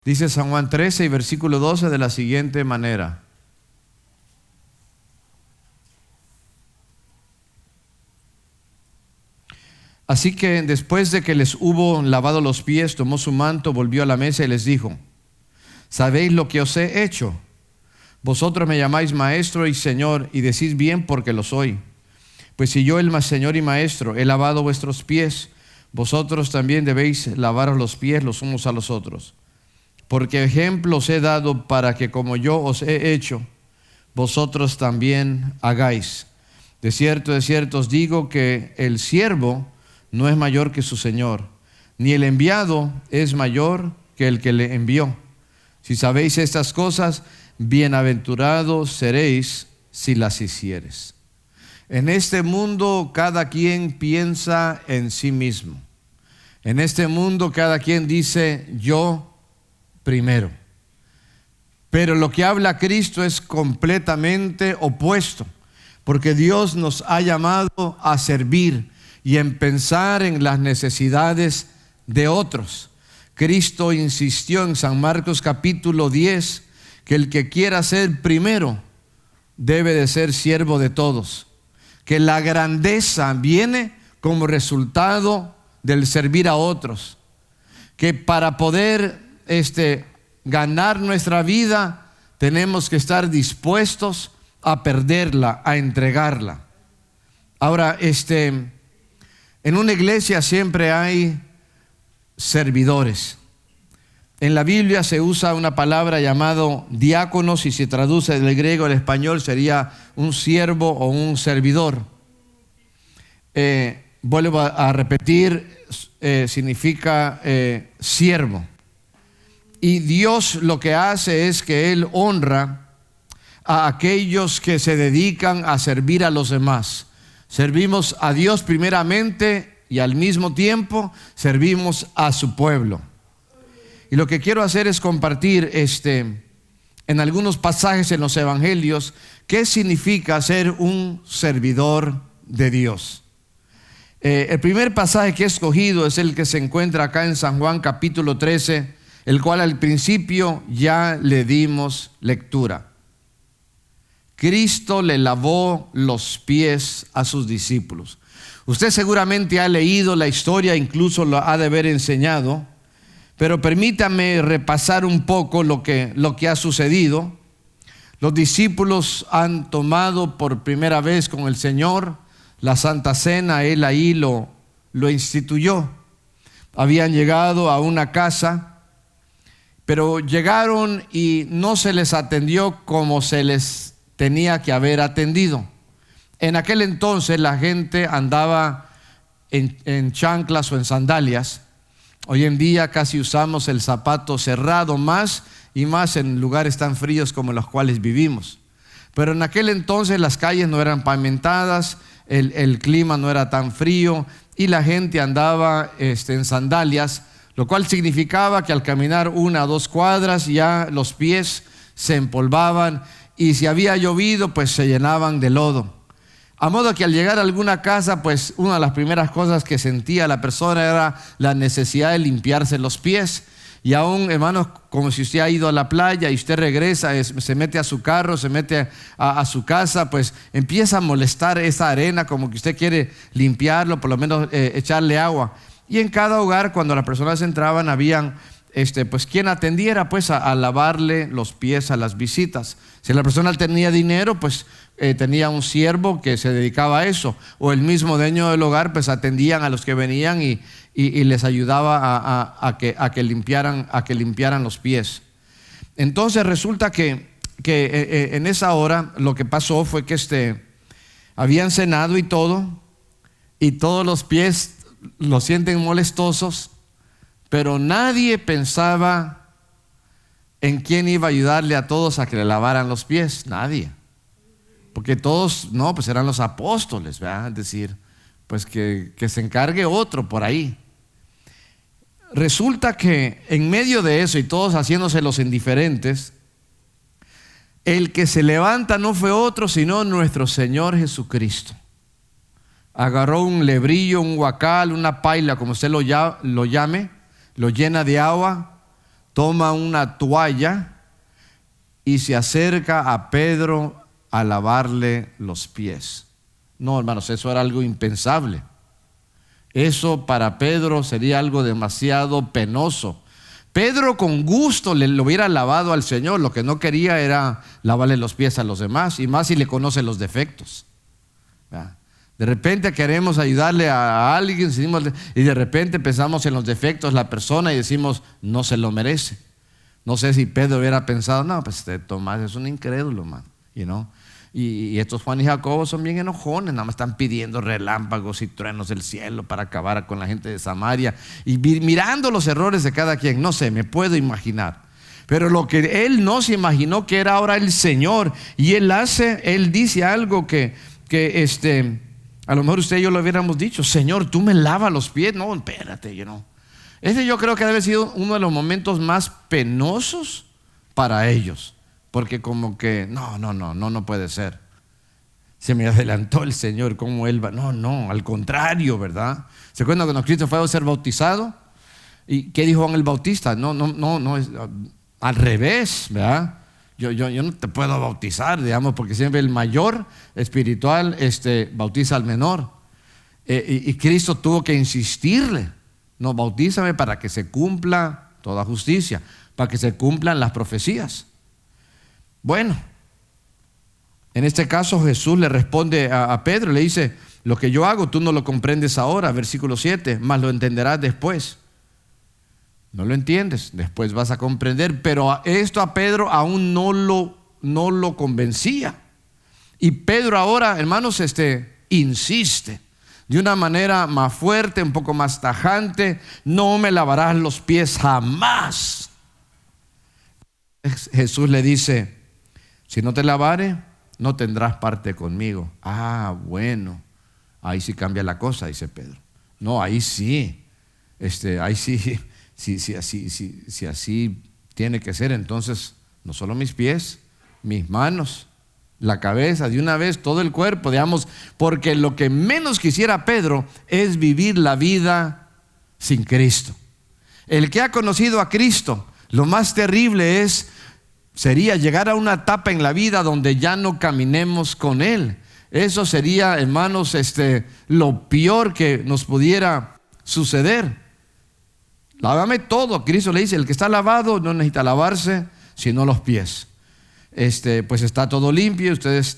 Dice San Juan 13 y versículo 12 de la siguiente manera: así que después de que les hubo lavado los pies, tomó su manto, volvió a la mesa y les dijo: ¿sabéis lo que os he hecho? Vosotros me llamáis maestro y señor, y decís bien porque lo soy. Pues si yo, el más señor y maestro, he lavado vuestros pies, vosotros también debéis lavaros los pies los unos a los otros. Porque ejemplo os he dado para que como yo os he hecho, vosotros también hagáis. De cierto os digo que el siervo no es mayor que su señor, ni el enviado es mayor que el que le envió. Si sabéis estas cosas, bienaventurados seréis si las hicieres. En este mundo cada quien piensa en sí mismo. En este mundo cada quien dice yo primero. Pero lo que habla Cristo es completamente opuesto, porque Dios nos ha llamado a servir y en pensar en las necesidades de otros. Cristo insistió en San Marcos capítulo 10 que el que quiera ser primero debe de ser siervo de todos, que la grandeza viene como resultado del servir a otros, que para poder ganar nuestra vida tenemos que estar dispuestos a perderla, a entregarla. Ahora, en una iglesia siempre hay servidores. En la Biblia se usa una palabra llamado diáconos, y si se traduce del griego al español sería un siervo o un servidor. Vuelvo a repetir, significa siervo. Y Dios lo que hace es que Él honra a aquellos que se dedican a servir a los demás. Servimos a Dios primeramente y al mismo tiempo servimos a su pueblo. Y lo que quiero hacer es compartir en algunos pasajes en los evangelios qué significa ser un servidor de Dios. El primer pasaje que he escogido es el que se encuentra acá en San Juan capítulo 13, el cual al principio ya le dimos lectura. Cristo le lavó los pies a sus discípulos. Usted seguramente ha leído la historia, incluso lo ha de haber enseñado, pero permítame repasar un poco lo que ha sucedido. Los discípulos han tomado por primera vez con el Señor la Santa Cena. Él ahí lo instituyó. Habían llegado a una casa, pero llegaron y no se les atendió como se les tenía que haber atendido. En aquel entonces la gente andaba en chanclas o en sandalias. Hoy en día casi usamos el zapato cerrado más y más en lugares tan fríos como los cuales vivimos. Pero en aquel entonces las calles no eran pavimentadas, el clima no era tan frío y la gente andaba en sandalias, lo cual significaba que al caminar 1 o 2 cuadras ya los pies se empolvaban y si había llovido pues se llenaban de lodo. A modo que al llegar a alguna casa, pues una de las primeras cosas que sentía la persona era la necesidad de limpiarse los pies. Y aún, hermanos, como si usted ha ido a la playa y usted regresa, se mete a su carro, se mete a su casa, pues empieza a molestar esa arena, como que usted quiere limpiarlo, por lo menos echarle agua. Y en cada hogar, cuando las personas entraban, habían pues quien atendiera pues a lavarle los pies a las visitas. Si la persona tenía dinero, pues tenía un siervo que se dedicaba a eso, o el mismo dueño del hogar pues atendían a los que venían y les ayudaba a que limpiaran los pies. Entonces resulta que en esa hora lo que pasó fue que habían cenado y todos los pies los sienten molestosos, pero nadie pensaba en quién iba a ayudarle a todos a que le lavaran los pies. Nadie. Porque todos, no, pues eran los apóstoles, ¿verdad? Es decir, pues que se encargue otro por ahí. Resulta que en medio de eso y todos haciéndose los indiferentes, el que se levanta no fue otro sino nuestro Señor Jesucristo. Agarró un lebrillo, un huacal, una paila, como usted lo llame, lo llena de agua, toma una toalla y se acerca a Pedro a lavarle los pies. No, hermanos, eso era algo impensable. Eso para Pedro sería algo demasiado penoso. Pedro con gusto le hubiera lavado al Señor, lo que no quería era lavarle los pies a los demás, y más si le conoce los defectos. De repente queremos ayudarle a alguien y de repente pensamos en los defectos de la persona y decimos, no se lo merece. No sé si Pedro hubiera pensado, no, pues Tomás es un incrédulo, man, y estos Juan y Jacobo son bien enojones, nada más están pidiendo relámpagos y truenos del cielo para acabar con la gente de Samaria y mirando los errores de cada quien. No sé, me puedo imaginar. Pero lo que él no se imaginó que era ahora el Señor, y él dice algo que a lo mejor usted y yo lo hubiéramos dicho: Señor, tú me lavas los pies. No, espérate, Ese yo creo que debe haber sido uno de los momentos más penosos para ellos. Porque como que, no puede ser. Se me adelantó el Señor, ¿cómo Él va? No, al contrario, ¿verdad? ¿Se acuerdan cuando Cristo fue a ser bautizado? ¿Y qué dijo Juan el Bautista? No, es al revés, ¿verdad? Yo no te puedo bautizar, digamos, porque siempre el mayor espiritual bautiza al menor. Y Cristo tuvo que insistirle: no, bautízame para que se cumpla toda justicia, para que se cumplan las profecías. Bueno, en este caso Jesús le responde a Pedro, le dice: lo que yo hago tú no lo comprendes ahora, versículo 7, mas lo entenderás después. No lo entiendes, después vas a comprender. Pero esto a Pedro aún no lo convencía. Y Pedro ahora, hermanos, insiste de una manera más fuerte, un poco más tajante: no me lavarás los pies jamás. Jesús le dice: si no te lavare, no tendrás parte conmigo. Bueno, ahí sí cambia la cosa, dice Pedro. No, ahí sí, ahí sí, si así tiene que ser, entonces no solo mis pies, mis manos, la cabeza, de una vez todo el cuerpo, digamos, porque lo que menos quisiera Pedro es vivir la vida sin Cristo. El que ha conocido a Cristo, lo más terrible sería llegar a una etapa en la vida donde ya no caminemos con Él. Eso sería, hermanos, lo peor que nos pudiera suceder. Lávame todo. Cristo le dice: el que está lavado no necesita lavarse sino los pies. Pues está todo limpio. Ustedes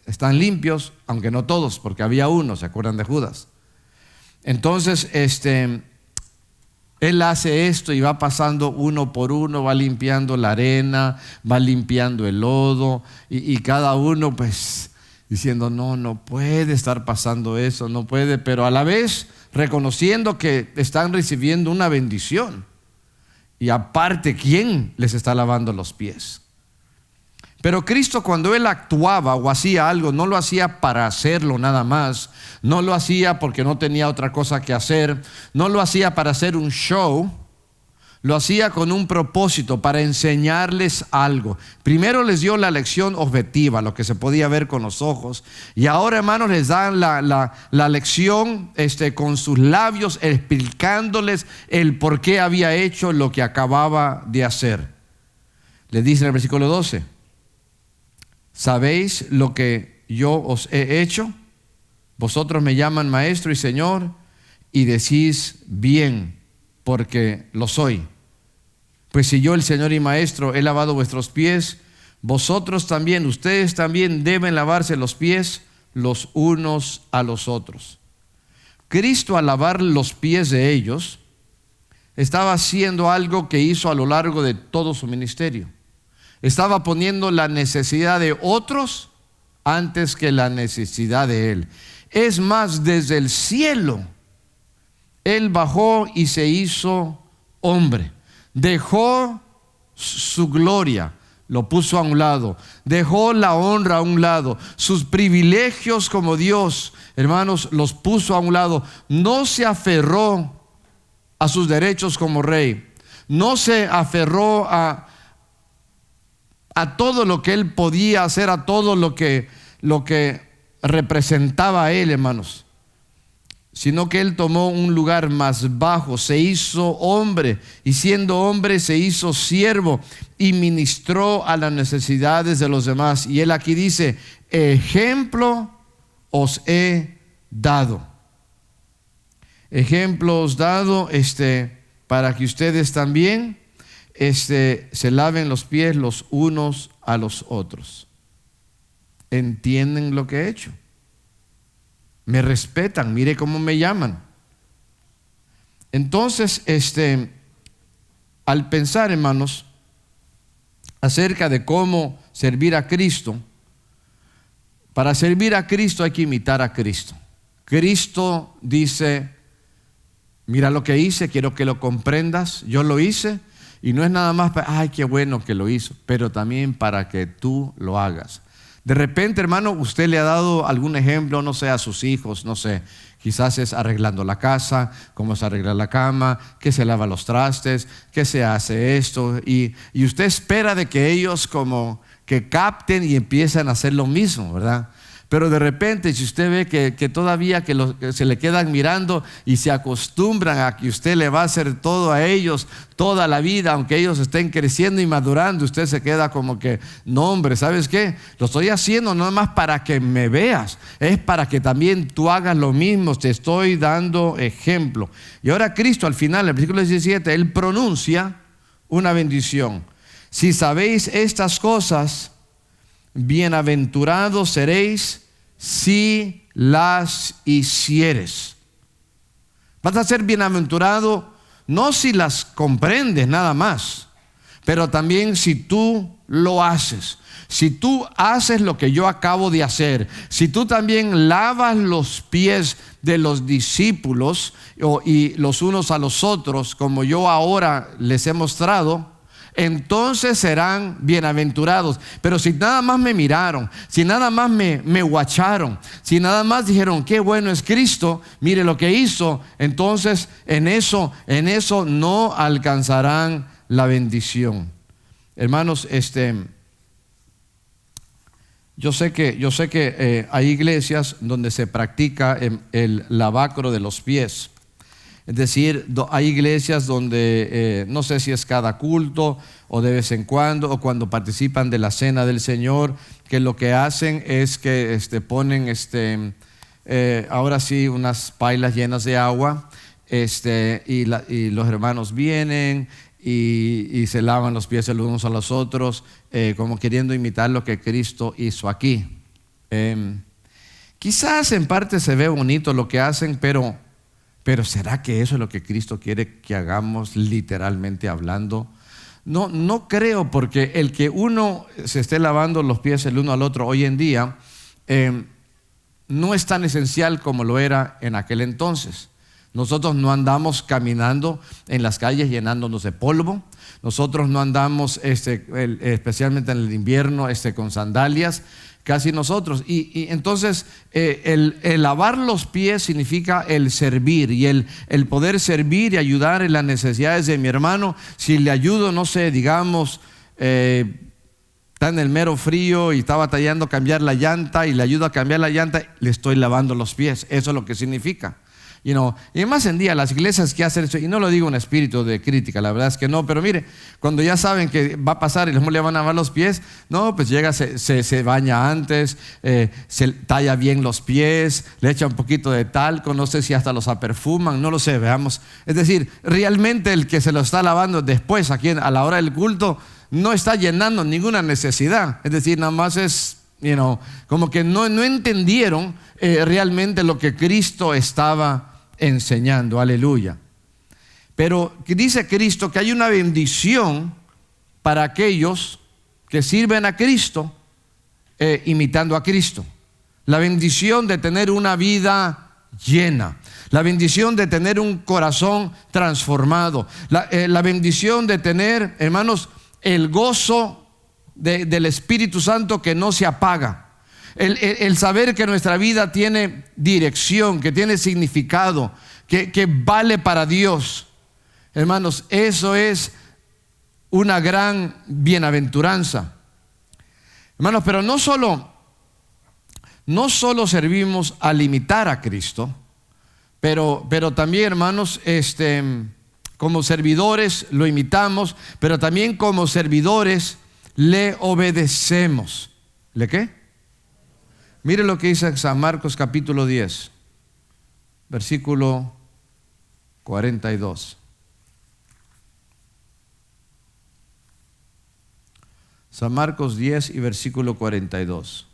están limpios, aunque no todos, porque había uno, ¿se acuerdan de Judas? Entonces, Él hace esto y va pasando uno por uno, va limpiando la arena, va limpiando el lodo, y cada uno pues diciendo: no puede estar pasando eso, no puede, pero a la vez reconociendo que están recibiendo una bendición. Y aparte, ¿quién les está lavando los pies? Pero Cristo, cuando Él actuaba o hacía algo, no lo hacía para hacerlo nada más. No lo hacía porque no tenía otra cosa que hacer. No lo hacía para hacer un show. Lo hacía con un propósito, para enseñarles algo. Primero les dio la lección objetiva, lo que se podía ver con los ojos. Y ahora, hermanos, les dan la lección con sus labios, explicándoles el por qué había hecho lo que acababa de hacer. Les dice en el versículo 12: ¿sabéis lo que yo os he hecho? Vosotros me llaman maestro y señor, y decís bien, porque lo soy. Pues si yo, el Señor y Maestro, he lavado vuestros pies, vosotros también, ustedes también deben lavarse los pies los unos a los otros. Cristo, al lavar los pies de ellos, estaba haciendo algo que hizo a lo largo de todo su ministerio. Estaba poniendo la necesidad de otros antes que la necesidad de Él. Es más, desde el cielo Él bajó y se hizo hombre. Dejó su gloria, lo puso a un lado. Dejó la honra a un lado. Sus privilegios como Dios, hermanos, los puso a un lado. No se aferró a sus derechos como rey. No se aferró a todo lo que Él podía hacer, a todo lo que representaba a Él, hermanos. sino que Él tomó un lugar más bajo, se hizo hombre, y siendo hombre se hizo siervo y ministró a las necesidades de los demás. Y Él aquí dice, ejemplo os he dado. Ejemplo os dado para que ustedes también se laven los pies los unos a los otros. ¿Entienden lo que he hecho? Me respetan, mire cómo me llaman. Entonces, al pensar, hermanos, acerca de cómo servir a Cristo, para servir a Cristo hay que imitar a Cristo. Cristo dice, mira lo que hice, quiero que lo comprendas, yo lo hice, y no es nada más para, ay, qué bueno que lo hizo, pero también para que tú lo hagas. De repente, hermano, usted le ha dado algún ejemplo, no sé, a sus hijos, no sé, quizás es arreglando la casa, cómo se arregla la cama, que se lava los trastes, que se hace esto, y usted espera de que ellos como que capten y empiecen a hacer lo mismo, ¿verdad? Pero de repente, si usted ve que todavía que se le quedan mirando y se acostumbran a que usted le va a hacer todo a ellos toda la vida, aunque ellos estén creciendo y madurando, usted se queda como que, no hombre, ¿sabes qué? Lo estoy haciendo no más para que me veas, es para que también tú hagas lo mismo, te estoy dando ejemplo. Y ahora Cristo al final, en el versículo 17, Él pronuncia una bendición. Si sabéis estas cosas, bienaventurados seréis si las hicieres. Vas a ser bienaventurado no si las comprendes nada más, pero también si tú lo haces. Si tú haces lo que yo acabo de hacer, si tú también lavas los pies de los discípulos y los unos a los otros, como yo ahora les he mostrado, entonces serán bienaventurados. Pero si nada más me miraron, si nada más me guacharon, si nada más dijeron qué bueno es Cristo, mire lo que hizo, entonces en eso no alcanzarán la bendición. Hermanos, yo sé que hay iglesias donde se practica el lavacro de los pies. Es decir, hay iglesias donde no sé si es cada culto o de vez en cuando o cuando participan de la cena del Señor, que lo que hacen es que ponen ahora sí unas pailas llenas de agua y los hermanos vienen y se lavan los pies los unos a los otros, como queriendo imitar lo que Cristo hizo aquí. Quizás en parte se ve bonito lo que hacen, pero ¿será que eso es lo que Cristo quiere que hagamos literalmente hablando? No creo, porque el que uno se esté lavando los pies el uno al otro hoy en día no es tan esencial como lo era en aquel entonces. Nosotros no andamos caminando en las calles llenándonos de polvo. Nosotros no andamos especialmente en el invierno con sandalias. Casi nosotros. Y entonces el lavar los pies significa el servir, y el poder servir y ayudar en las necesidades de mi hermano. Si le ayudo, no sé, digamos, está en el mero frío y está batallando a cambiar la llanta, y le ayudo a cambiar la llanta, le estoy lavando los pies. Eso es lo que significa. Y más en día las iglesias que hacen eso, y no lo digo en espíritu de crítica, la verdad es que no, pero mire, cuando ya saben que va a pasar y les le van a lavar los pies, no, pues llega, se baña antes, se talla bien los pies, le echa un poquito de talco, no sé si hasta los aperfuman, no lo sé, veamos. Es decir, realmente el que se lo está lavando después aquí a la hora del culto no está llenando ninguna necesidad. Es decir, nada más es, como que no entendieron realmente lo que Cristo estaba enseñando. Aleluya. Pero dice Cristo que hay una bendición para aquellos que sirven a Cristo imitando a Cristo. La bendición de tener una vida llena, la bendición de tener un corazón transformado, la bendición de tener, hermanos, el gozo del Espíritu Santo que no se apaga. El saber que nuestra vida tiene dirección, que tiene significado, que vale para Dios. Hermanos, eso es una gran bienaventuranza. Hermanos, pero no solo servimos al imitar a Cristo, Pero también, hermanos, como servidores lo imitamos, pero también como servidores le obedecemos. ¿Le qué? Mire lo que dice San Marcos capítulo 10, versículo 42. San Marcos 10 y versículo 42.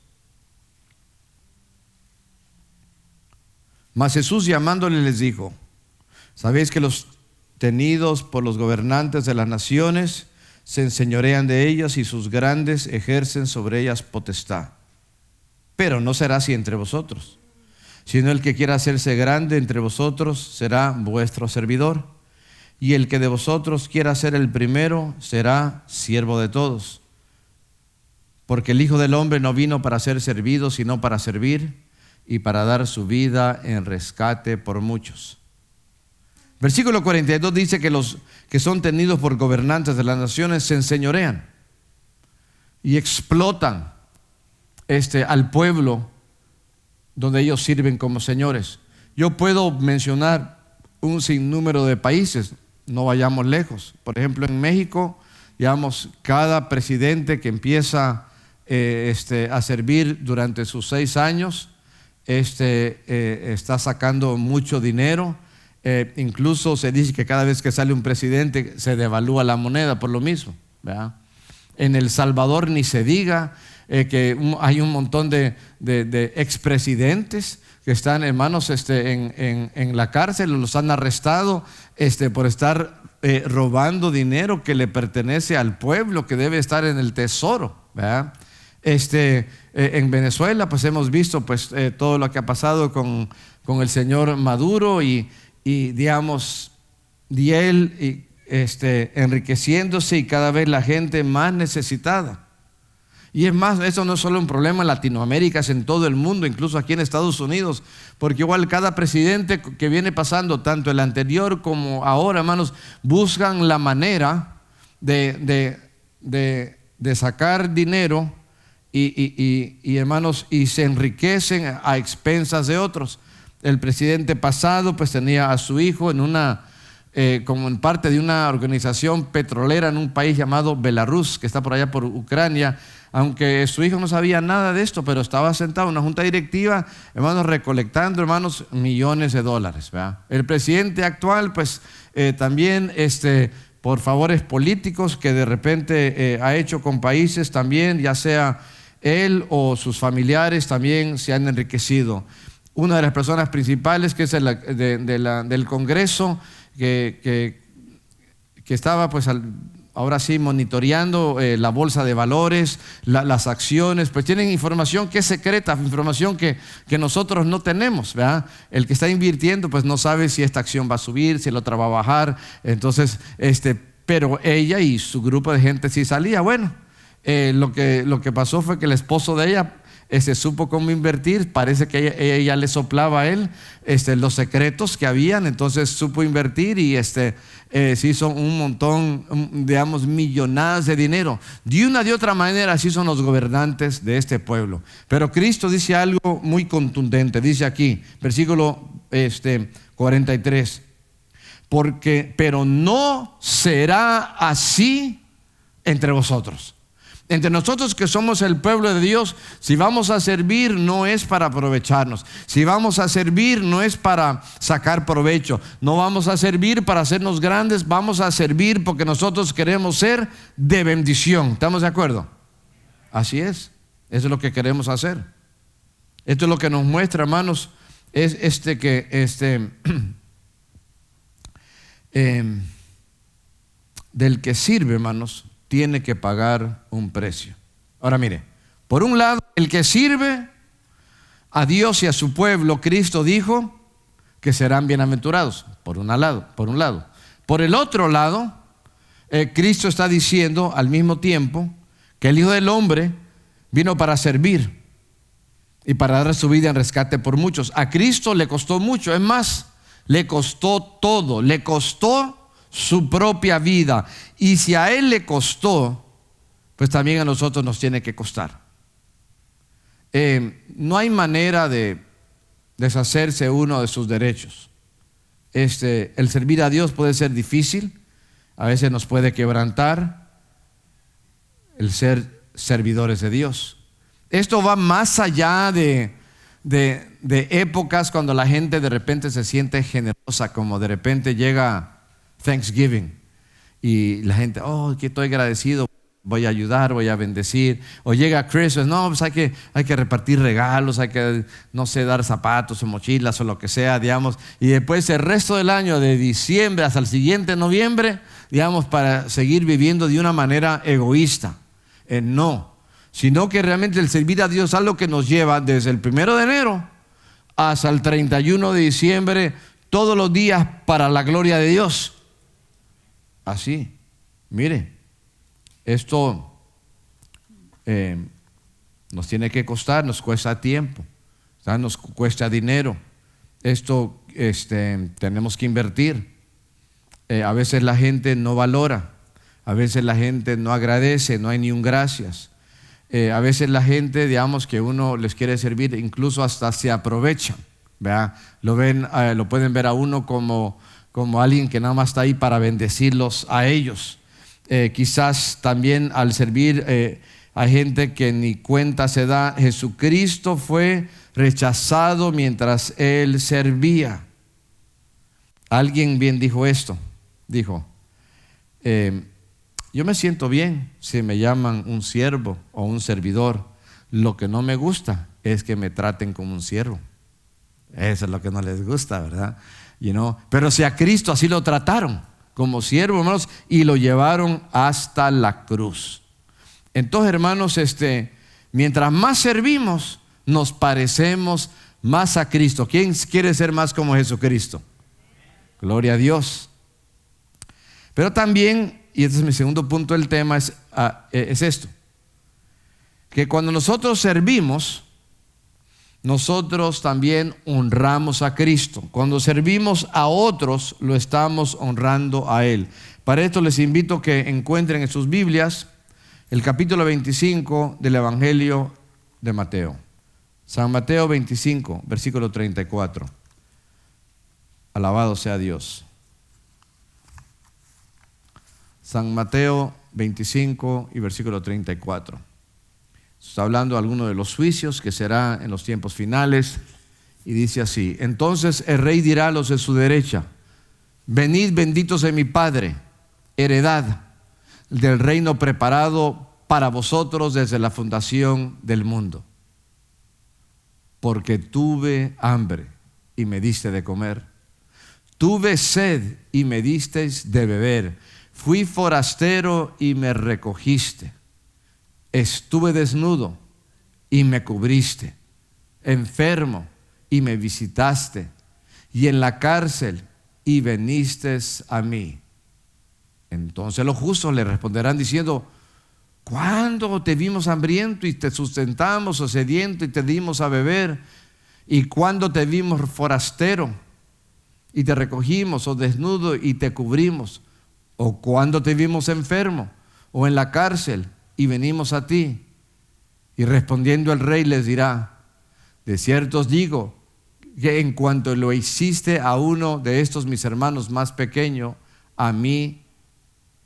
Mas Jesús llamándole les dijo: ¿sabéis que los tenidos por los gobernantes de las naciones se enseñorean de ellas y sus grandes ejercen sobre ellas potestad? Pero no será así entre vosotros, sino el que quiera hacerse grande entre vosotros será vuestro servidor, y el que de vosotros quiera ser el primero será siervo de todos. Porque el Hijo del Hombre no vino para ser servido, sino para servir y para dar su vida en rescate por muchos. Versículo 42 dice que los que son tenidos por gobernantes de las naciones se enseñorean y explotan al pueblo donde ellos sirven como señores. Yo puedo mencionar un sinnúmero de países, no vayamos lejos. Por ejemplo, en México, digamos, cada presidente que empieza a servir durante sus 6 años, está sacando mucho dinero. Incluso se dice que cada vez que sale un presidente se devalúa la moneda por lo mismo, ¿verdad? En El Salvador ni se diga, que hay un montón de expresidentes que están, hermanos, en la cárcel, los han arrestado por estar robando dinero que le pertenece al pueblo, que debe estar en el tesoro, ¿verdad? En Venezuela pues hemos visto pues todo lo que ha pasado con el señor Maduro y digamos, y él enriqueciéndose y cada vez la gente más necesitada. Y es más, eso no es solo un problema en Latinoamérica, es en todo el mundo, incluso aquí en Estados Unidos, porque igual cada presidente que viene pasando, tanto el anterior como ahora, hermanos, buscan la manera de sacar dinero y hermanos, y se enriquecen a expensas de otros. El presidente pasado pues tenía a su hijo como en parte de una organización petrolera en un país llamado Belarus, que está por allá por Ucrania, aunque su hijo no sabía nada de esto, pero estaba sentado en una junta directiva, hermanos, recolectando, hermanos, millones de dólares, ¿verdad? El presidente actual pues también por favores políticos que de repente ha hecho con países también, ya sea él o sus familiares, también se han enriquecido. Una de las personas principales, que es del Congreso, que estaba pues ahora sí monitoreando la bolsa de valores, las acciones, pues tienen información que es secreta, información que nosotros no tenemos, ¿verdad? El que está invirtiendo pues no sabe si esta acción va a subir, si la otra va a bajar. Entonces, pero ella y su grupo de gente sí salía. Bueno, lo que pasó fue que el esposo de ella supo cómo invertir. Parece que ella le soplaba a él los secretos que habían, entonces supo invertir y se hizo un montón, digamos, millonadas de dinero. De una de otra manera así son los gobernantes de este pueblo. Pero Cristo dice algo muy contundente, dice aquí, versículo 43, pero no será así entre vosotros. Entre nosotros que somos el pueblo de Dios, si vamos a servir no es para aprovecharnos, si vamos a servir no es para sacar provecho, no vamos a servir para hacernos grandes, vamos a servir porque nosotros queremos ser de bendición. ¿Estamos de acuerdo? Así es, eso es lo que queremos hacer. Esto es lo que nos muestra, hermanos, es del que sirve, hermanos, tiene que pagar un precio. Ahora mire, por un lado, el que sirve a Dios y a su pueblo, Cristo dijo que serán bienaventurados, por un lado. Por el otro lado, Cristo está diciendo al mismo tiempo que el Hijo del Hombre vino para servir y para dar su vida en rescate por muchos. A Cristo le costó mucho, es más, le costó todo, le costó su propia vida. Y si a Él le costó, pues también a nosotros nos tiene que costar. No hay manera de deshacerse uno de sus derechos. el servir a Dios puede ser difícil, a veces nos puede quebrantar el ser servidores de Dios. Esto va más allá de épocas cuando la gente de repente se siente generosa, como de repente llega Thanksgiving y la gente, que estoy agradecido, voy a ayudar, voy a bendecir. O llega Christmas, no, pues hay que repartir regalos, hay que, no sé, dar zapatos o mochilas o lo que sea, digamos. Y después el resto del año, de diciembre hasta el siguiente noviembre, digamos, para seguir viviendo de una manera egoísta. No, sino que realmente el servir a Dios es algo que nos lleva desde el 1 de enero hasta el 31 de diciembre, todos los días para la gloria de Dios. Así, mire. Esto nos tiene que costar, nos cuesta tiempo, nos cuesta dinero. Esto tenemos que invertir. A veces la gente no valora, a veces la gente no agradece, no hay ni un gracias. A veces la gente, digamos, que uno les quiere servir, incluso hasta se aprovechan, ¿verdad? Lo pueden ver a uno como alguien que nada más está ahí para bendecirlos a ellos. Quizás también al servir a gente que ni cuenta se da. Jesucristo fue rechazado mientras Él servía. Alguien bien dijo esto, dijo, yo me siento bien si me llaman un siervo o un servidor. Lo que no me gusta es que me traten como un siervo. Eso es lo que no les gusta, ¿verdad? Pero si a Cristo así lo trataron, como siervo, hermanos, y lo llevaron hasta la cruz. Entonces, hermanos, mientras más servimos, nos parecemos más a Cristo. ¿Quién quiere ser más como Jesucristo? Gloria a Dios. Pero también, y este es mi segundo punto del tema, es esto: que cuando nosotros servimos, nosotros también honramos a Cristo. Cuando servimos a otros, lo estamos honrando a Él. Para esto les invito a que encuentren en sus Biblias el capítulo 25 del Evangelio de Mateo. San Mateo 25, versículo 34. Alabado sea Dios. San Mateo 25 y versículo 34. Está hablando de alguno de los juicios que será en los tiempos finales, y dice así: entonces el rey dirá a los de su derecha: venid benditos de mi Padre, heredad del reino preparado para vosotros desde la fundación del mundo. Porque tuve hambre y me diste de comer, tuve sed y me disteis de beber, fui forastero y me recogiste, estuve desnudo y me cubriste, enfermo y me visitaste, y en la cárcel y veniste a mí. Entonces los justos le responderán diciendo: ¿cuándo te vimos hambriento y te sustentamos, o sediento y te dimos a beber? ¿Y cuándo te vimos forastero y te recogimos, o desnudo y te cubrimos? ¿O cuándo te vimos enfermo o en la cárcel y venimos a ti? Y respondiendo el rey les dirá: de cierto os digo que en cuanto lo hiciste a uno de estos mis hermanos más pequeños, a mí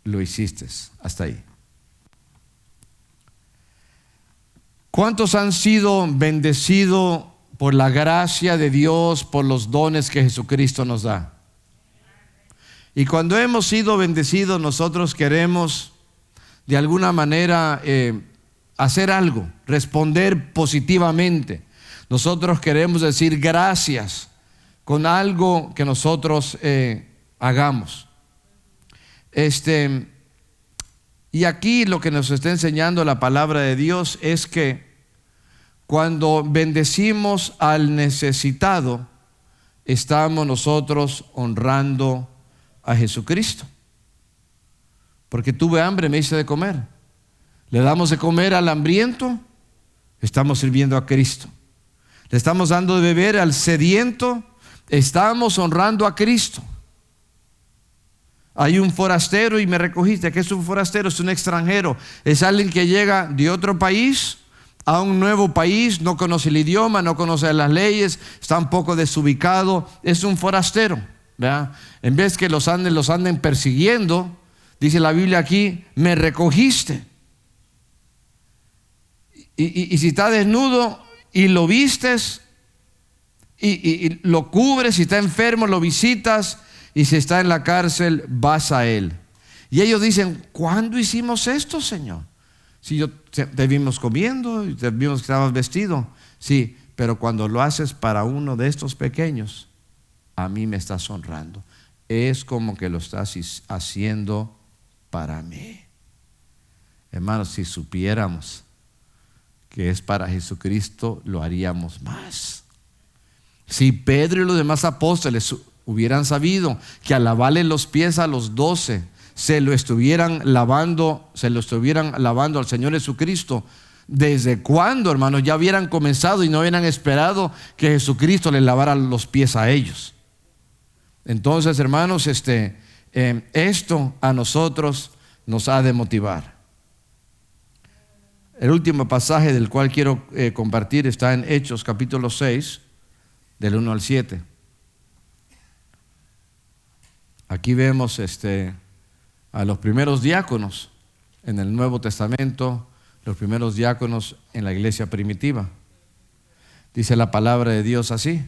lo hiciste. Hasta ahí. ¿Cuántos han sido bendecidos por la gracia de Dios, por los dones que Jesucristo nos da? Y cuando hemos sido bendecidos, nosotros queremos de alguna manera hacer algo, responder positivamente. Nosotros queremos decir gracias con algo que nosotros hagamos. Y aquí lo que nos está enseñando la palabra de Dios es que cuando bendecimos al necesitado, estamos nosotros honrando a Jesucristo. Porque tuve hambre, me hice de comer. Le damos de comer al hambriento, estamos sirviendo a Cristo. Le estamos dando de beber al sediento, estamos honrando a Cristo. Hay un forastero y me recogiste. ¿Qué es un forastero? Es un extranjero. Es alguien que llega de otro país a un nuevo país, no conoce el idioma, no conoce las leyes, está un poco desubicado. Es un forastero, ¿verdad? En vez que los anden persiguiendo, dice la Biblia aquí, me recogiste. Y si está desnudo y lo vistes y lo cubres, si está enfermo lo visitas, y si está en la cárcel vas a él. Y ellos dicen, ¿cuándo hicimos esto, Señor? Si te vimos comiendo y te vimos que estabas vestido. Sí, pero cuando lo haces para uno de estos pequeños, a mí me estás honrando. Es como que lo estás haciendo para mí. Hermanos, si supiéramos que es para Jesucristo, lo haríamos más. Si Pedro y los demás apóstoles hubieran sabido que al lavarle los pies a los 12 se lo estuvieran lavando al Señor Jesucristo, ¿desde cuándo, hermanos? Ya hubieran comenzado y no hubieran esperado que Jesucristo les lavara los pies a ellos. Entonces, hermanos, esto a nosotros nos ha de motivar. El último pasaje del cual quiero compartir está en Hechos capítulo 6, del 1 al 7. Aquí vemos a los primeros diáconos en el Nuevo Testamento, los primeros diáconos en la iglesia primitiva. Dice la palabra de Dios así: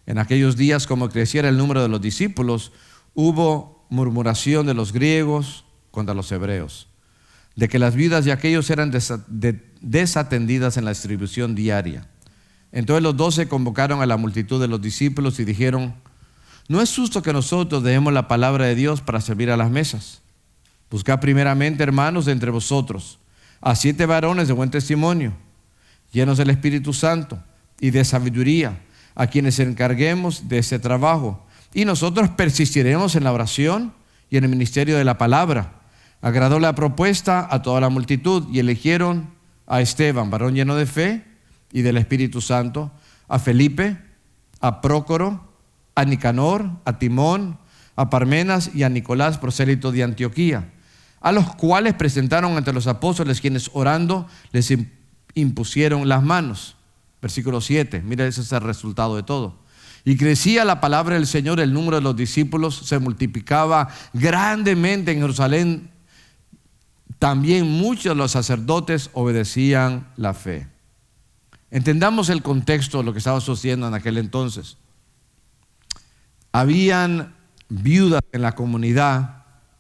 en aquellos días, como creciera el número de los discípulos, hubo murmuración de los griegos contra los hebreos, de que las viudas de aquellos eran desatendidas en la distribución diaria. Entonces los 12 convocaron a la multitud de los discípulos y dijeron: no es justo que nosotros dejemos la palabra de Dios para servir a las mesas. Buscad primeramente, hermanos, de entre vosotros a 7 varones de buen testimonio, llenos del Espíritu Santo y de sabiduría, a quienes encarguemos de ese trabajo, y nosotros persistiremos en la oración y en el ministerio de la palabra. Agradó la propuesta a toda la multitud y eligieron a Esteban, varón lleno de fe y del Espíritu Santo, a Felipe, a Prócoro, a Nicanor, a Timón, a Parmenas y a Nicolás, prosélito de Antioquía, a los cuales presentaron ante los apóstoles, quienes orando les impusieron las manos. Versículo 7, mira, ese es el resultado de todo. Y crecía la palabra del Señor, el número de los discípulos se multiplicaba grandemente en Jerusalén. También muchos de los sacerdotes obedecían la fe. Entendamos el contexto de lo que estaba sucediendo en aquel entonces. Habían viudas en la comunidad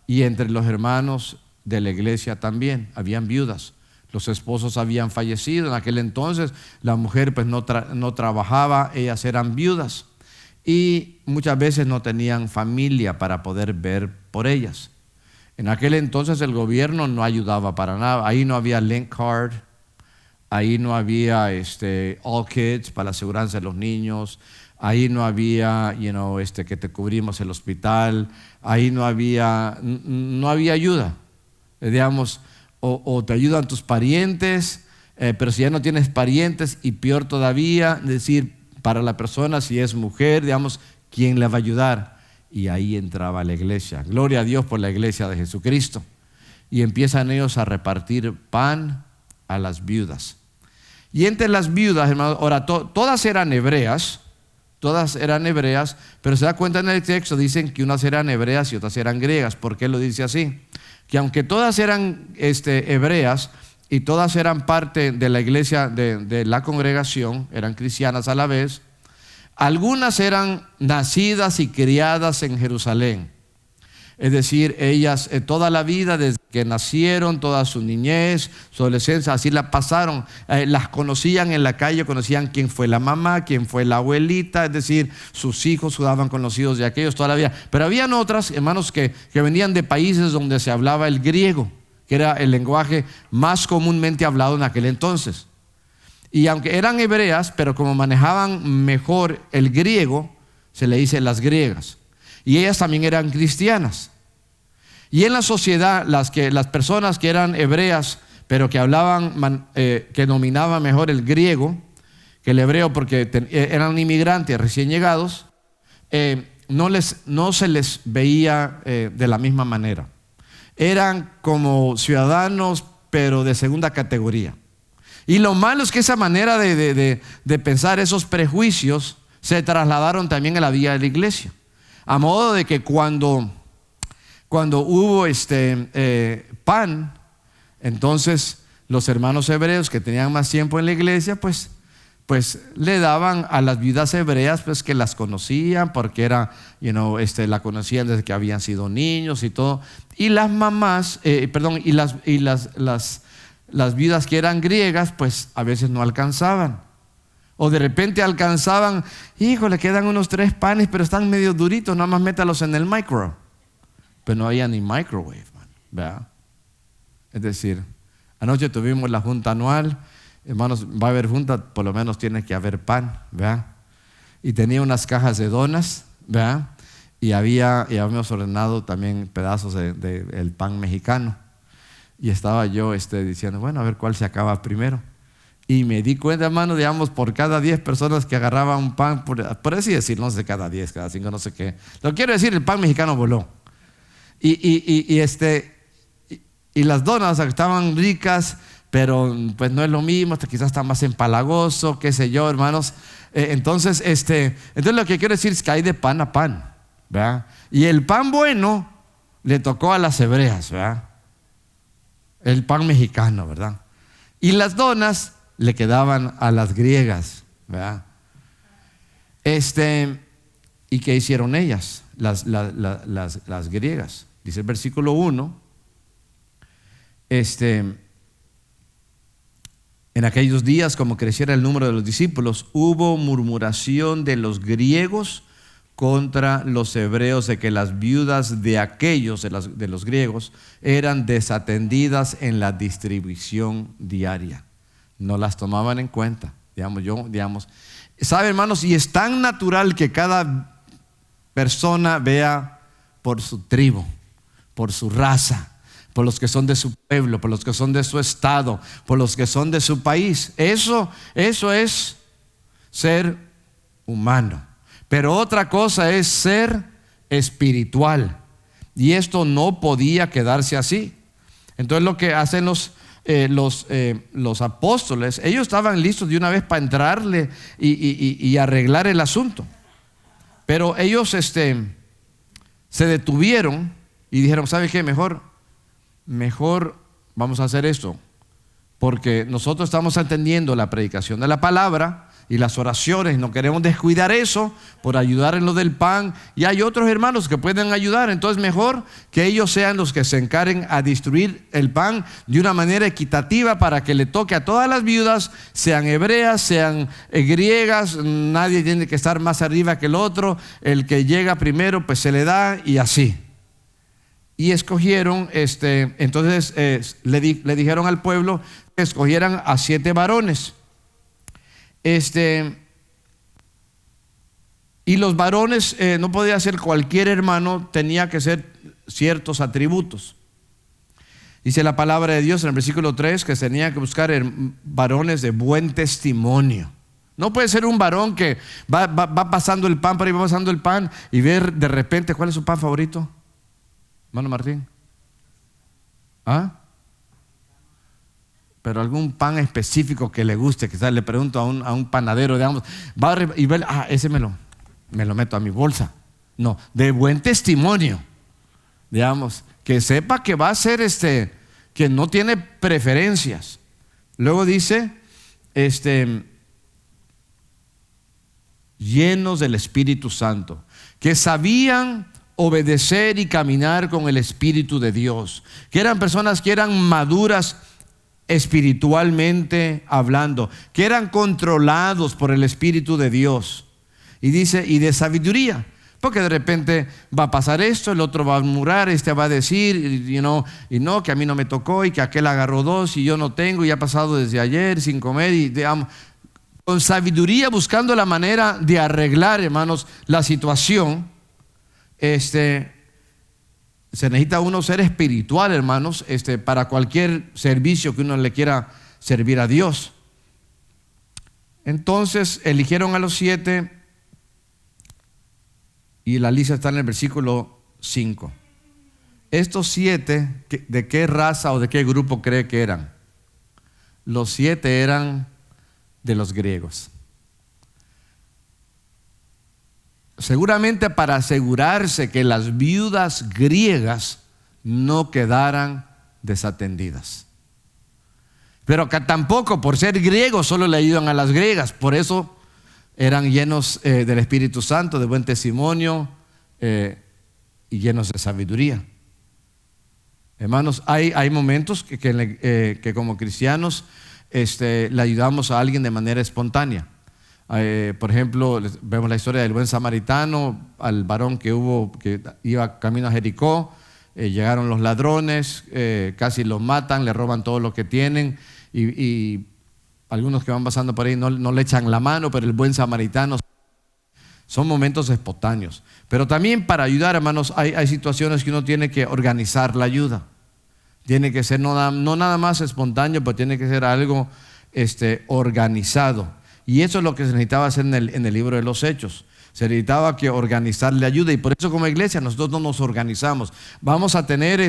y entre los hermanos de la iglesia también habían viudas. Los esposos habían fallecido en aquel entonces, la mujer pues no trabajaba, ellas eran viudas y muchas veces no tenían familia para poder ver por ellas. En aquel entonces el gobierno no ayudaba para nada. Ahí no había Link Card, ahí no había All Kids para la aseguranza de los niños, ahí no había que te cubrimos el hospital, ahí no había ayuda, digamos, o te ayudan tus parientes, pero si ya no tienes parientes, y peor todavía, es decir, para la persona, si es mujer, digamos, ¿quién le va a ayudar? Y ahí entraba la iglesia. Gloria a Dios por la iglesia de Jesucristo. Y empiezan ellos a repartir pan a las viudas. Y entre las viudas, hermanos, ahora todas eran hebreas, pero se da cuenta en el texto, dicen que unas eran hebreas y otras eran griegas. ¿Por qué lo dice así? Que aunque todas eran hebreas y todas eran parte de la iglesia, de la congregación, eran cristianas a la vez, algunas eran nacidas y criadas en Jerusalén. Es decir, ellas toda la vida, desde que nacieron, toda su niñez, su adolescencia, así la pasaron. Las conocían en la calle, conocían quién fue la mamá, quién fue la abuelita, es decir, sus hijos jugaban con los hijos de aquellos toda la vida. Pero habían otras, hermanos, que venían de países donde se hablaba el griego, que era el lenguaje más comúnmente hablado en aquel entonces. Y aunque eran hebreas, pero como manejaban mejor el griego, se le dice las griegas. Y ellas también eran cristianas. Y en la sociedad, las personas que eran hebreas, pero que hablaban, que dominaban mejor el griego que el hebreo, porque eran inmigrantes recién llegados, no se les veía de la misma manera. Eran como ciudadanos, pero de segunda categoría. Y lo malo es que esa manera de pensar, esos prejuicios, se trasladaron también a la vida de la iglesia. A modo de que cuando hubo pan, entonces los hermanos hebreos que tenían más tiempo en la iglesia, pues le daban a las viudas hebreas, pues, que las conocían, porque era, la conocían desde que habían sido niños y todo. Y las mamás, y las viudas que eran griegas, pues a veces no alcanzaban. O de repente alcanzaban, le quedan unos 3 panes, pero están medio duritos, nada más métalos en el micro. Pero no había ni microwave, ¿verdad? Es decir, anoche tuvimos la junta anual. Hermanos, va a haber junta, por lo menos tiene que haber pan, ¿verdad? Y tenía unas cajas de donas, ¿verdad? Y habíamos ordenado también pedazos del pan mexicano. Y estaba yo diciendo, bueno, a ver cuál se acaba primero. Y me di cuenta, hermano, digamos, por cada 10 personas que agarraban un pan, por así decir, no sé, cada 10, cada 5, no sé qué. Lo que quiero decir, el pan mexicano voló. Y las donas estaban ricas, pero pues no es lo mismo, quizás está más empalagoso, qué sé yo, hermanos. Entonces lo que quiero decir es que hay de pan a pan, ¿verdad? Y el pan bueno le tocó a las hebreas, ¿verdad? El pan mexicano, ¿verdad? Y las donas le quedaban a las griegas, ¿verdad? ¿Y qué hicieron ellas? Las griegas. Dice el versículo 1, en aquellos días, como creciera el número de los discípulos, hubo murmuración de los griegos contra los hebreos de que las viudas de aquellos, de los griegos, eran desatendidas en la distribución diaria. No las tomaban en cuenta. ¿Sabe, hermanos? Y es tan natural que cada persona vea por su tribu, por su raza, por los que son de su pueblo, por los que son de su estado, por los que son de su país. Eso es ser humano. Pero otra cosa es ser espiritual. Y esto no podía quedarse así. Entonces lo que hacen los apóstoles, ellos estaban listos de una vez para entrarle y arreglar el asunto. Pero ellos se detuvieron y dijeron, ¿sabe qué? Mejor vamos a hacer esto, porque nosotros estamos atendiendo la predicación de la palabra y las oraciones, no queremos descuidar eso por ayudar en lo del pan, y hay otros hermanos que pueden ayudar. Entonces mejor que ellos sean los que se encarguen a distribuir el pan de una manera equitativa para que le toque a todas las viudas, sean hebreas, sean griegas. Nadie tiene que estar más arriba que el otro, el que llega primero pues se le da, y así. Y escogieron, entonces le dijeron al pueblo que escogieran a 7 varones. Y los varones no podía ser cualquier hermano, tenía que ser ciertos atributos. Dice la palabra de Dios en el versículo 3 que tenía que buscar varones de buen testimonio. No puede ser un varón que va pasando el pan, por ahí va pasando el pan y ver de repente, ¿cuál es su pan favorito? Hermano Martín. ¿Ah? Pero algún pan específico que le guste, quizás le pregunto a un panadero, digamos, va y ve, ese me lo meto a mi bolsa. No, de buen testimonio, digamos, que sepa que va a ser que no tiene preferencias. Luego dice, llenos del Espíritu Santo, que sabían obedecer y caminar con el Espíritu de Dios, que eran personas que eran maduras espiritualmente hablando, que eran controlados por el Espíritu de Dios. Y dice, y de sabiduría, porque de repente va a pasar esto, el otro va a murmurar, va a decir, y no, que a mí no me tocó, y que aquel agarró 2 y yo no tengo, y ha pasado desde ayer sin comer, y con sabiduría, buscando la manera de arreglar, hermanos, la situación. Se necesita uno ser espiritual, hermanos, para cualquier servicio que uno le quiera servir a Dios. Entonces eligieron a los 7 y la lista está en el versículo 5. Estos 7, ¿de qué raza o de qué grupo cree que eran? Los 7 eran de los griegos. seguramente para asegurarse que las viudas griegas no quedaran desatendidas. Pero que tampoco por ser griegos solo le ayudan a las griegas. Por eso eran llenos del Espíritu Santo, de buen testimonio y llenos de sabiduría. Hermanos, hay momentos que como cristianos le ayudamos a alguien de manera espontánea. Por ejemplo, vemos la historia del buen samaritano, al varón que iba camino a Jericó. Llegaron los ladrones, casi los matan, le roban todo lo que tienen y algunos que van pasando por ahí no le echan la mano, pero el buen samaritano. Son momentos espontáneos. Pero también para ayudar, hermanos, hay situaciones que uno tiene que organizar la ayuda. Tiene que ser no nada más espontáneo, pero tiene que ser algo organizado. Y eso es lo que se necesitaba hacer en el libro de los Hechos. Se necesitaba que organizarle ayuda, y por eso como iglesia nosotros no nos organizamos. Vamos a tener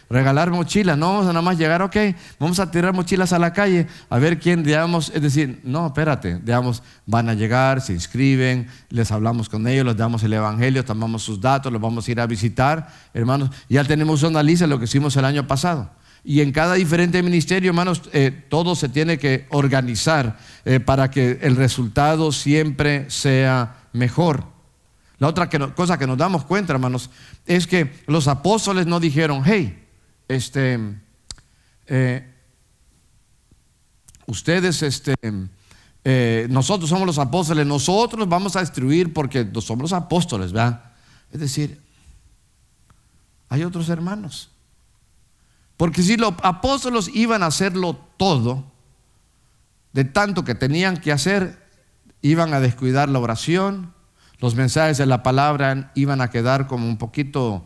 regalar mochilas, no vamos a nada más llegar, ok, vamos a tirar mochilas a la calle a ver quién, digamos, es decir, no, espérate, digamos, van a llegar, se inscriben, les hablamos con ellos, les damos el evangelio, tomamos sus datos, los vamos a ir a visitar, hermanos. Ya tenemos una lista de lo que hicimos el año pasado. Y en cada diferente ministerio, hermanos, todo se tiene que organizar para que el resultado siempre sea mejor. La otra cosa que nos damos cuenta, hermanos, es que los apóstoles no dijeron, hey, ustedes, nosotros somos los apóstoles, nosotros vamos a destruir porque somos los apóstoles, ¿verdad? Es decir, hay otros hermanos. Porque si los apóstoles iban a hacerlo todo, de tanto que tenían que hacer, iban a descuidar la oración, los mensajes de la palabra iban a quedar como un poquito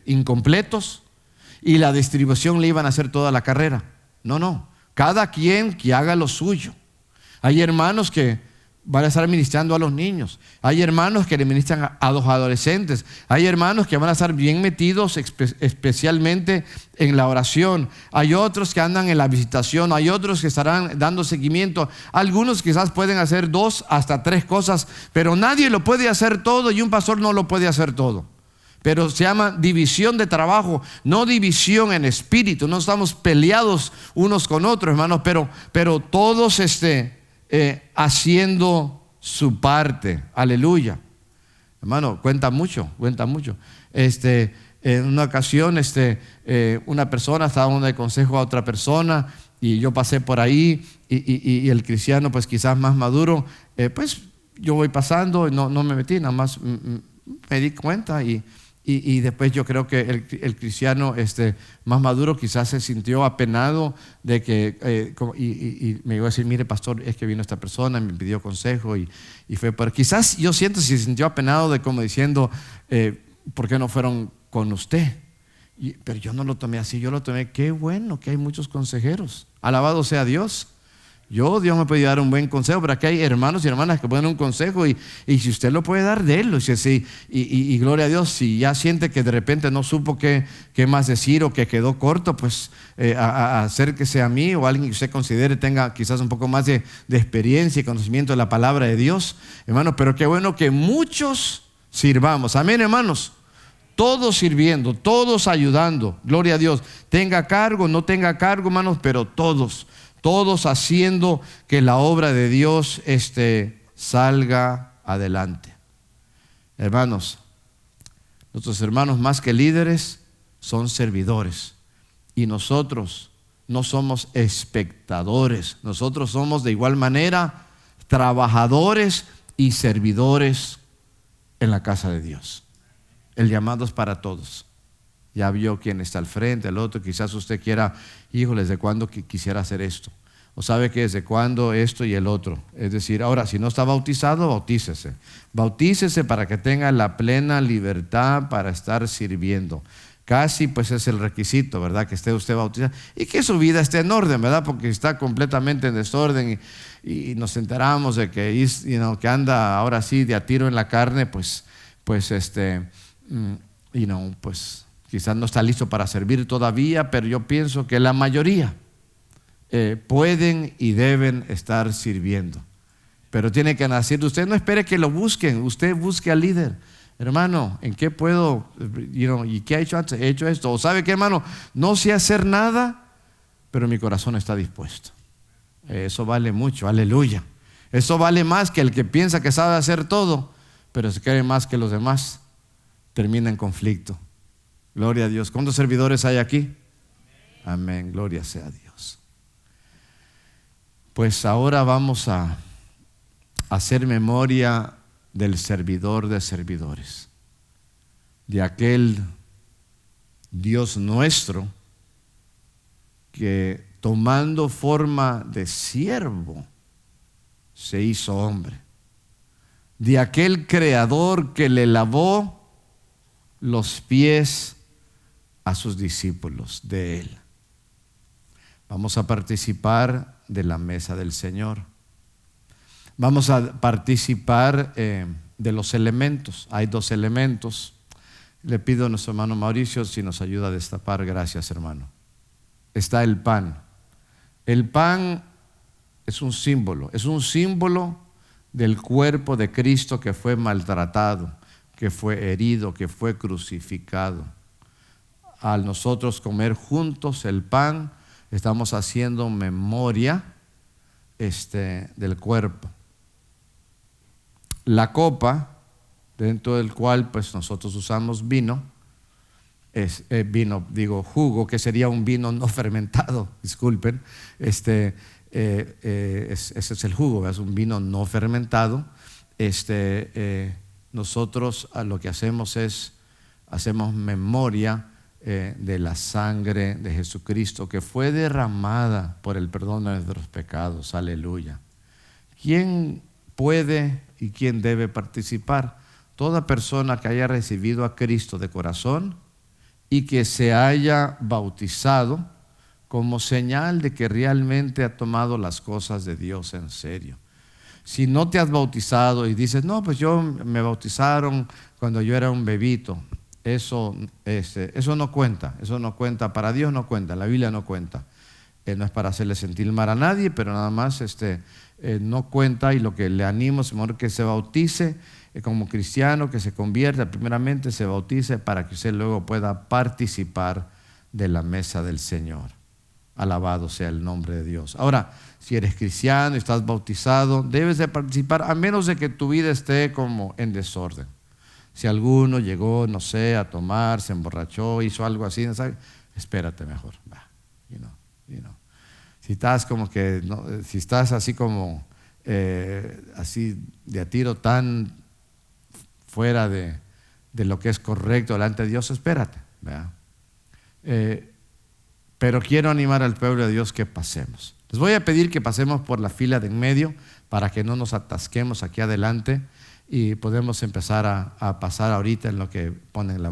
incompletos, y la distribución le iban a hacer toda la carrera. No, cada quien que haga lo suyo. Hay hermanos que van a estar ministrando a los niños, hay hermanos que le ministran a los adolescentes, hay hermanos que van a estar bien metidos especialmente en la oración, hay otros que andan en la visitación, hay otros que estarán dando seguimiento, algunos quizás pueden hacer 2 hasta 3 cosas, pero nadie lo puede hacer todo y un pastor no lo puede hacer todo. Pero se llama división de trabajo, no división en espíritu. No estamos peleados unos con otros, hermanos, pero todos haciendo su parte. Aleluya. Hermano, cuenta mucho. En una ocasión una persona estaba dando consejo a otra persona y yo pasé por ahí y el cristiano pues quizás más maduro, pues yo voy pasando y no me metí, nada más me di cuenta y después yo creo que el cristiano más maduro quizás se sintió apenado de que y me iba a decir, mire pastor, es que vino esta persona, me pidió consejo y fue por, quizás yo siento si se sintió apenado de como diciendo, ¿por qué no fueron con usted? Pero yo no lo tomé así, yo lo tomé, qué bueno que hay muchos consejeros, alabado sea Dios. Dios me puede dar un buen consejo, pero aquí hay hermanos y hermanas que pueden dar un consejo y si usted lo puede dar, délo. Y gloria a Dios, si ya siente que de repente no supo qué más decir o que quedó corto, pues acérquese a mí o a alguien que usted considere tenga quizás un poco más de experiencia y conocimiento de la palabra de Dios, hermanos. Pero qué bueno que muchos sirvamos, amén, hermanos. Todos sirviendo, todos ayudando, gloria a Dios. Tenga cargo, no tenga cargo, hermanos, pero todos haciendo que la obra de Dios salga adelante. Hermanos, nuestros hermanos más que líderes son servidores y nosotros no somos espectadores, nosotros somos de igual manera trabajadores y servidores en la casa de Dios. El llamado es para todos. Ya vio quién está al frente, el otro, quizás usted quiera, híjole, ¿desde cuándo quisiera hacer esto? O sabe que desde cuándo esto y el otro. Es decir, ahora, si no está bautizado, bautícese. Bautícese para que tenga la plena libertad para estar sirviendo. Casi pues es el requisito, ¿verdad? Que esté usted bautizado y que su vida esté en orden, ¿verdad? Porque está completamente en desorden y nos enteramos de que, que anda ahora sí de a tiro en la carne, pues quizás no está listo para servir todavía, pero yo pienso que la mayoría pueden y deben estar sirviendo. pero tiene que nacer de usted. No espere que lo busquen, usted busque al líder. Hermano, ¿en qué puedo? ¿Y qué ha hecho antes? He hecho esto. ¿O sabe qué, hermano? No sé hacer nada, pero mi corazón está dispuesto. Eso vale mucho, aleluya. Eso vale más que el que piensa que sabe hacer todo, pero se cree más que los demás. Termina en conflicto. Gloria a Dios. ¿Cuántos servidores hay aquí? Amén, gloria sea a Dios. Pues ahora vamos a hacer memoria del servidor de servidores, de aquel Dios nuestro que tomando forma de siervo se hizo hombre, de aquel creador que le lavó los pies a sus discípulos, de él. Vamos a participar de la mesa del Señor. Vamos a participar de los elementos. Hay 2 elementos. Le pido a nuestro hermano Mauricio si nos ayuda a destapar. Gracias, hermano. Está el pan. El pan es un símbolo del cuerpo de Cristo que fue maltratado, que fue herido, que fue crucificado. Al nosotros comer juntos el pan, estamos haciendo memoria del cuerpo. La copa, dentro del cual pues nosotros usamos vino, es jugo, que sería un vino no fermentado, disculpen. Ese es el jugo, es un vino no fermentado. Nosotros lo que hacemos es, hacemos memoria de la sangre de Jesucristo que fue derramada por el perdón de nuestros pecados. Aleluya. ¿Quién puede y quién debe participar? Toda persona que haya recibido a Cristo de corazón y que se haya bautizado como señal de que realmente ha tomado las cosas de Dios en serio. Si no te has bautizado y dices, no, pues yo me bautizaron cuando yo era un bebito, eso no cuenta, para Dios no cuenta, la Biblia no cuenta. No es para hacerle sentir mal a nadie, pero nada más no cuenta, y lo que le animo es que se bautice como cristiano, que se convierta, primeramente se bautice para que usted luego pueda participar de la mesa del Señor. Alabado sea el nombre de Dios. Ahora, si eres cristiano y estás bautizado, debes de participar, a menos de que tu vida esté como en desorden. Si alguno llegó, no sé, a tomar, se emborrachó, hizo algo así, ¿no sabe? Espérate mejor. Si estás como que, no, si estás así como, así de a tiro tan fuera de lo que es correcto delante de Dios, espérate. Pero quiero animar al pueblo de Dios que pasemos. Les voy a pedir que pasemos por la fila de en medio para que no nos atasquemos aquí adelante y podemos empezar a pasar ahorita en lo que ponen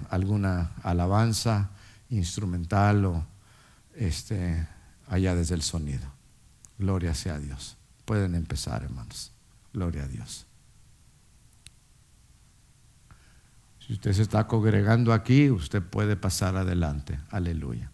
alguna alabanza instrumental o allá desde el sonido. Gloria sea a Dios. Pueden empezar, hermanos. Gloria a Dios. Si usted se está congregando aquí, usted puede pasar adelante. Aleluya.